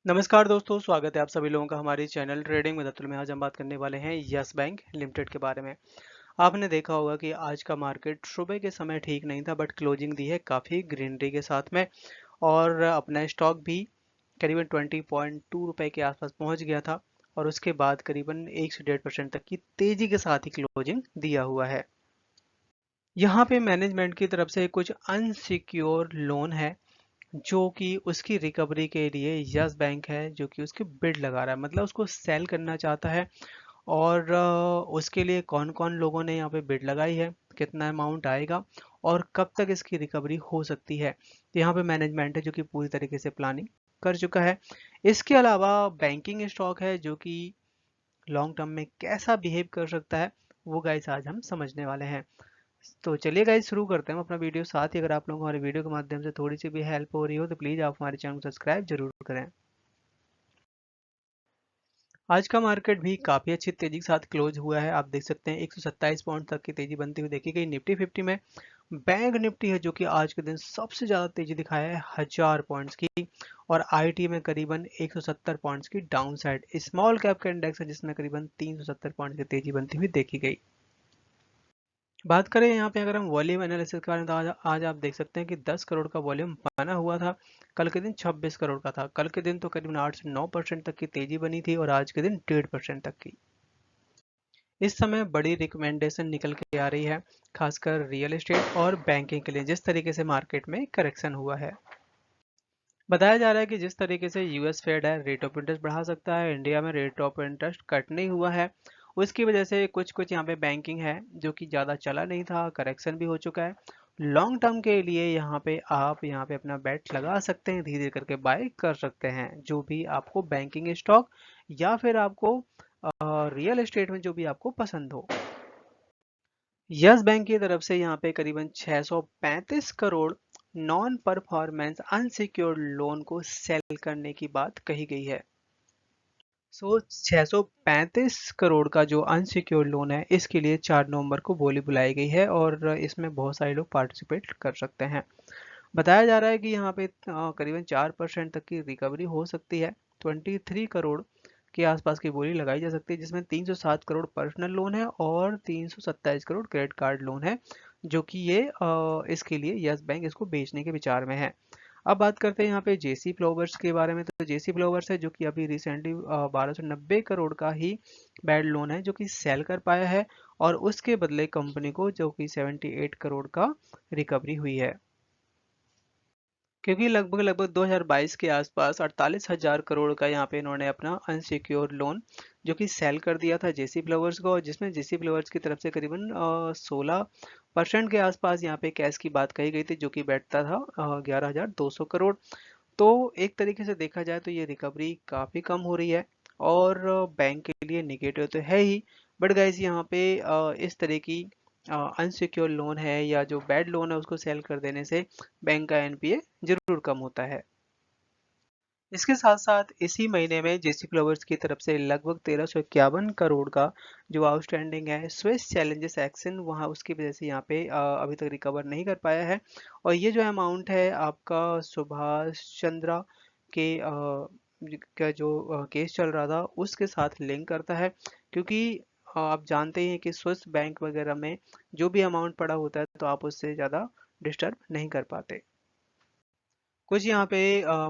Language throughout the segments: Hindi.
नमस्कार दोस्तों, स्वागत है आप सभी लोगों का हमारे चैनल ट्रेडिंग विद अतुल में। आज हम बात करने वाले हैं यस बैंक लिमिटेड के बारे में। आपने देखा होगा कि आज का मार्केट सुबह के समय ठीक नहीं था, बट क्लोजिंग दी है काफ़ी ग्रीनरी के साथ में। और अपना स्टॉक भी करीबन 20.2 रुपए के आसपास पहुंच गया था। और उसके बाद करीबन 1 से 1.5% तक की तेजी के साथ ही क्लोजिंग दिया हुआ है। यहाँ पे मैनेजमेंट की तरफ से कुछ अनसिक्योर लोन है जो कि उसकी रिकवरी के लिए यस बैंक है जो कि उसकी बिड लगा रहा है, मतलब उसको सेल करना चाहता है। और उसके लिए कौन कौन लोगों ने यहाँ पे बिड लगाई है, कितना अमाउंट आएगा और कब तक इसकी रिकवरी हो सकती है, तो यहाँ पे मैनेजमेंट है जो कि पूरी तरीके से प्लानिंग कर चुका है। इसके अलावा बैंकिंग स्टॉक है जो कि लॉन्ग टर्म में कैसा बिहेव कर सकता है, वो गाइस आज हम समझने वाले हैं। तो चलिए गाइस शुरू करते हैं अपना वीडियो। साथ ही अगर आप लोगों को हमारे वीडियो के माध्यम से थोड़ी सी भी हेल्प हो रही हो तो प्लीज़ आप हमारे चैनल को सब्सक्राइब जरूर करें। आज का मार्केट भी काफ़ी अच्छी तेजी के साथ क्लोज हुआ है। आप देख सकते हैं 127 पॉइंट तक की तेजी बनती हुई देखी गई निफ्टी 50 में। बैंक निफ्टी है जो कि आज के दिन सबसे ज़्यादा तेजी दिखाया है 1000 पॉइंट्स की। और आईटी में करीबन 170 पॉइंट्स की डाउन साइड। स्मॉल कैप का इंडेक्स है जिसमें करीबन 370 पॉइंट्स की तेजी बनती हुई देखी गई। बात करें यहाँ पे अगर हम वॉल्यूम एनालिसिस के बारे में, तो आज आप देख सकते हैं कि 10 करोड़ का वॉल्यूम बना हुआ था। कल के दिन 26 करोड़ का था। कल के दिन तो करीबन 8 से 9% तक की तेजी बनी थी और आज के दिन 1.5% तक की। इस समय बड़ी रिकमेंडेशन निकल के आ रही है, खासकर रियल एस्टेट और बैंकिंग के लिए, जिस तरीके से मार्केट में करेक्शन हुआ है। बताया जा रहा है कि जिस तरीके से यूएस फेड है रेट ऑफ इंटरेस्ट बढ़ा सकता है, इंडिया में रेट ऑफ इंटरेस्ट कट नहीं हुआ है। उसकी वजह से कुछ कुछ यहाँ पे बैंकिंग है जो कि ज़्यादा चला नहीं था, करेक्शन भी हो चुका है। लॉन्ग टर्म के लिए यहाँ पे आप यहाँ पे अपना बेट लगा सकते हैं, धीरे धीरे करके बाय कर सकते हैं जो भी आपको बैंकिंग स्टॉक या फिर आपको रियल एस्टेट में जो भी आपको पसंद हो। यस बैंक की तरफ से यहाँ पे करीबन 635 crore non performance unsecured loan को सेल करने की बात कही गई है। 635 करोड़ का जो अनसिक्योर्ड लोन है इसके लिए 4 नवंबर को बोली बुलाई गई है और इसमें बहुत सारे लोग पार्टिसिपेट कर सकते हैं। बताया जा रहा है कि यहाँ पे करीबन 4% तक की रिकवरी हो सकती है। 23 करोड़ के आसपास की बोली लगाई जा सकती है, जिसमें 307 करोड़ पर्सनल लोन है और 327 करोड़ क्रेडिट कार्ड लोन है जो कि ये इसके लिए यस बैंक इसको बेचने के विचार में है। अब बात करते हैं यहाँ पे जेसी फ्लावर्स के बारे में। तो जेसी फ्लावर्स है जो कि अभी रिसेंटली 1290 करोड़ का ही बैड लोन है जो कि सेल कर पाया है और उसके बदले कंपनी को जो कि 78 करोड़ का रिकवरी हुई है, क्योंकि लगभग लगभग 2022 के आसपास 48,000 करोड़ का यहाँ पे इन्होंने अपना अनसिक्योर लोन जो कि सेल कर दिया था जेसी फ्लावर्स को, जिसमें जेसी फ्लावर्स की तरफ से करीबन 16% के आसपास यहाँ पे कैश की बात कही गई थी जो कि बैठता था 11,200 करोड़। तो एक तरीके से देखा जाए तो ये रिकवरी काफ़ी कम हो रही है और बैंक के लिए निगेटिव तो है ही। बट गाइस यहाँ पे इस तरह की अनसिक्योर लोन है या जो बैड लोन है उसको सेल कर देने से बैंक का एनपीए जरूर कम होता है। इसके साथ साथ इसी महीने में जेसी फ्लावर्स की तरफ से लगभग 1351 करोड़ का जो आउटस्टैंडिंग है स्विस चैलेंजेस एक्शन, वहाँ उसकी वजह से यहाँ पे अभी तक रिकवर नहीं कर पाया है। और ये जो अमाउंट है आपका सुभाष चंद्रा के का जो केस चल रहा था उसके साथ लिंक करता है, क्योंकि आप जानते ही हैं कि स्विस बैंक वगैरह में जो भी अमाउंट पड़ा होता है तो आप उससे ज़्यादा डिस्टर्ब नहीं कर पाते। कुछ यहाँ पे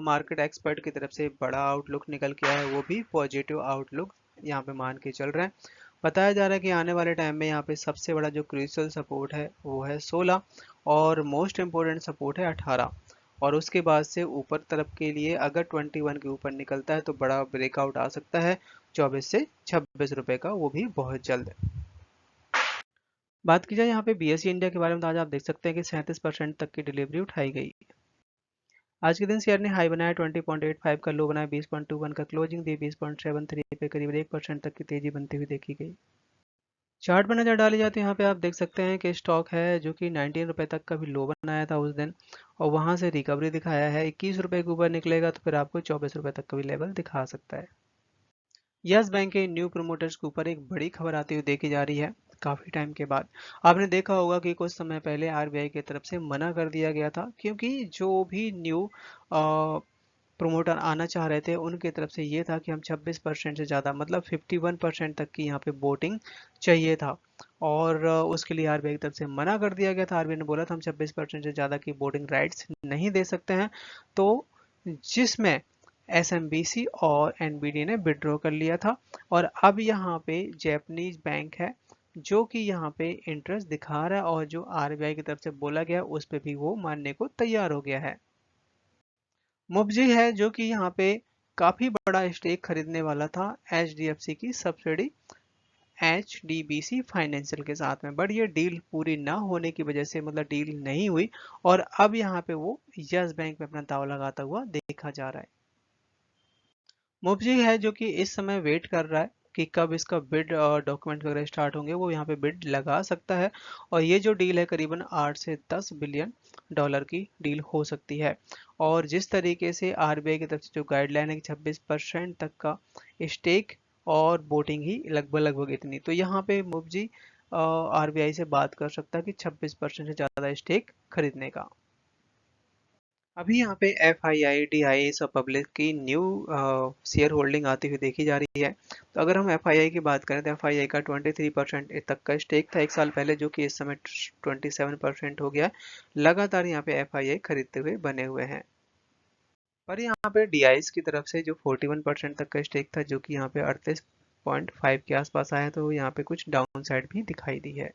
मार्केट एक्सपर्ट की तरफ से बड़ा आउटलुक निकल के आया है, वो भी पॉजिटिव आउटलुक यहाँ पे मान के चल रहे हैं। बताया जा रहा है कि आने वाले टाइम में यहाँ पे सबसे बड़ा जो क्रूशियल सपोर्ट है वो है 16 और मोस्ट इम्पोर्टेंट सपोर्ट है 18। और उसके बाद से ऊपर तरफ के लिए अगर 21 के ऊपर निकलता है तो बड़ा ब्रेकआउट आ सकता है 24 से 26 रुपए का, वो भी बहुत जल्द। बात की जाए यहाँ पे बीएसई इंडिया के बारे में, तो आज आप देख सकते हैं कि 37% तक की डिलीवरी उठाई गई। आज के दिन शेयर ने हाई बनाया 20.85 का, लो बनाया 20.21 का, क्लोजिंग दी 20.73 पे, करीब 1% तक की तेजी बनती हुई देखी गई। चार्ट पर नजर डाली जाती है यहाँ पे आप देख सकते हैं कि स्टॉक है जो कि 19 रुपए तक का भी लो बनाया था उस दिन और वहां से रिकवरी दिखाया है। 21 रुपए के ऊपर निकलेगा तो फिर आपको 24 रुपए तक का भी लेवल दिखा सकता है। यस बैंक के न्यू प्रमोटर्स के ऊपर एक बड़ी खबर आती हुई देखी जा रही है काफी टाइम के बाद। आपने देखा होगा कि कुछ समय पहले आरबीआई की तरफ से मना कर दिया गया था, क्योंकि जो भी न्यू प्रोमोटर आना चाह रहे थे उनकी तरफ से ये था कि हम 26% से ज़्यादा मतलब 51% तक की यहाँ पे वोटिंग चाहिए था। और उसके लिए आरबीआई की तरफ से मना कर दिया गया था। आरबीआई ने बोला था हम 26% से ज़्यादा की वोटिंग राइट्स नहीं दे सकते हैं। तो जिसमें एसएमबीसी और एनबीडी ने विड्रॉ कर लिया था। और अब यहाँ पे जैपनीज बैंक है जो कि यहाँ पे इंटरेस्ट दिखा रहा है, और जो आरबीआई की तरफ से बोला गया उस पे भी वो मानने को तैयार हो गया है। मुबजी है जो कि यहाँ पे काफी बड़ा स्टेक खरीदने वाला था एचडीएफसी की सब्सिडी एचडीबीसी फाइनेंशियल के साथ में, बट ये डील पूरी ना होने की वजह से मतलब डील नहीं हुई, और अब यहाँ पे वो यस बैंक में अपना दाव लगाता हुआ देखा जा रहा है। मुबजी है जो कि इस समय वेट कर रहा है कि कब इसका बिड और डॉक्यूमेंट वगैरह स्टार्ट होंगे, वो यहाँ पे बिड लगा सकता है। और ये जो डील है करीबन 8 से 10 बिलियन डॉलर की डील हो सकती है। और जिस तरीके से आरबीआई की तरफ से जो गाइडलाइन है कि 26% तक का स्टेक और वोटिंग ही लगभग लगभग इतनी, तो यहाँ पे मुबजी आरबीआई से बात कर सकता है कि 26% से ज़्यादा स्टेक खरीदने का। अभी यहाँ पे F I I D I सब पब्लिक की न्यू शेयर होल्डिंग आती हुई देखी जा रही है। तो अगर हम एफ आई आई की बात करें तो एफ आई आई का 23% तक का स्टेक था एक साल पहले, जो कि इस समय 27% हो गया। लगातार यहाँ पे एफ आई आई खरीदते हुए बने हुए हैं। पर यहाँ पे डी आईज की तरफ से जो 41% तक का स्टेक था, जो कि यहाँ पे 38.5 के आसपास आया, तो यहाँ पे कुछ डाउन साइड भी दिखाई दी है।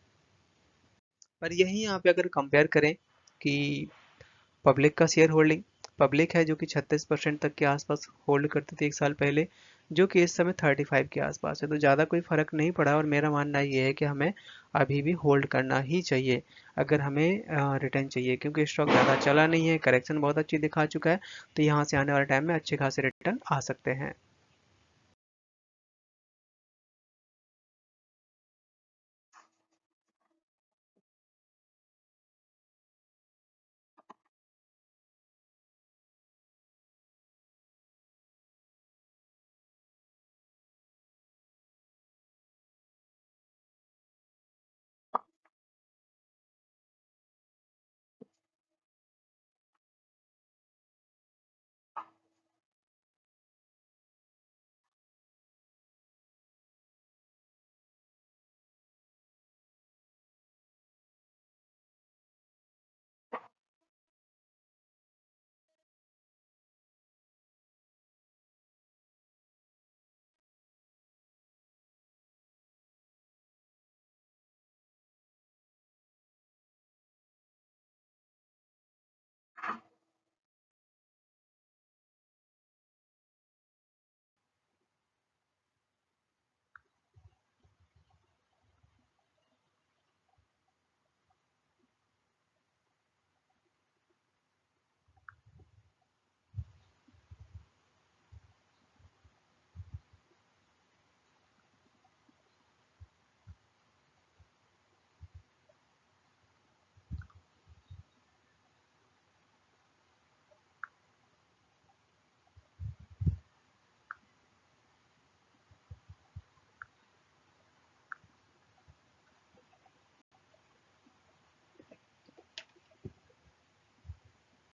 पर यही यहाँ पे अगर कंपेयर करें कि पब्लिक का शेयर होल्डिंग, पब्लिक है जो कि 36% तक के आसपास होल्ड करती थी एक साल पहले, जो कि इस समय 35 के आसपास है। तो ज़्यादा कोई फर्क नहीं पड़ा, और मेरा मानना ये है कि हमें अभी भी होल्ड करना ही चाहिए अगर हमें रिटर्न चाहिए, क्योंकि स्टॉक ज़्यादा चला नहीं है, करेक्शन बहुत अच्छी दिखा चुका है। तो यहाँ से आने वाले टाइम में अच्छे खासे रिटर्न आ सकते हैं।